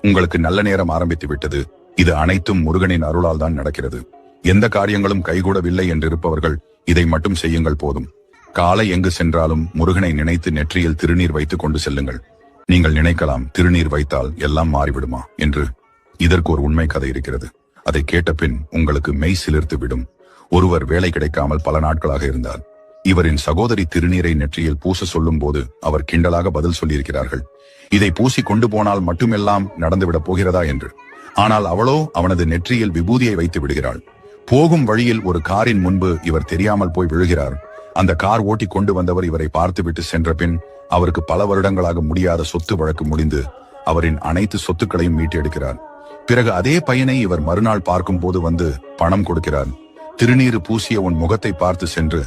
உங்களுக்கு நல்ல நேரம் ஆரம்பித்து விட்டது. இது அனைத்தும் முருகனின் அருளால் தான் நடக்கிறது. எந்த காரியங்களும் கைகூடவில்லை என்றிருப்பவர்கள் இதை மட்டும் செய்யுங்கள் போதும். காலை எங்கு சென்றாலும் முருகனை நினைத்து நெற்றியில் திருநீர் வைத்துக் கொண்டு செல்லுங்கள். நீங்கள் நினைக்கலாம், திருநீர் வைத்தால் எல்லாம் மாறிவிடுமா என்று. இதற்கு ஒரு உண்மை கதை இருக்கிறது. அதை கேட்ட பின் உங்களுக்கு மெய் சிலிர்த்து விடும். ஒருவர் வேலை கிடைக்காமல் பல நாட்களாக இருந்தார். இவரின் சகோதரி திருநீரை நெற்றியில் பூச சொல்லும் போது அவர் கிண்டலாக பதில் சொல்லியிருக்கிறார்கள், இதை பூசி கொண்டு போனால் மட்டுமெல்லாம் நடந்துவிடப் போகிறதா என்று. ஆனால் அவளோ அவனது நெற்றியில் விபூதியை வைத்து விடுகிறாள். போகும் வழியில் ஒரு காரின் முன்பு இவர் தெரியாமல் போய் விழுகிறார். அந்த கார் ஓட்டி கொண்டு வந்தவர் இவரை பார்த்துவிட்டு சென்ற பின் அவருக்கு பல வருடங்களாக முடியாத சொத்து வழக்கு முடிந்து அவரின் அனைத்து சொத்துக்களையும் மீட்டெடுக்கிறார். பிறகு அதே பையனை இவர் மறுநாள் பார்க்கும் போது வந்து பணம் கொடுக்கிறார். திருநீறு பூசிய உன் முகத்தை பார்த்து சென்று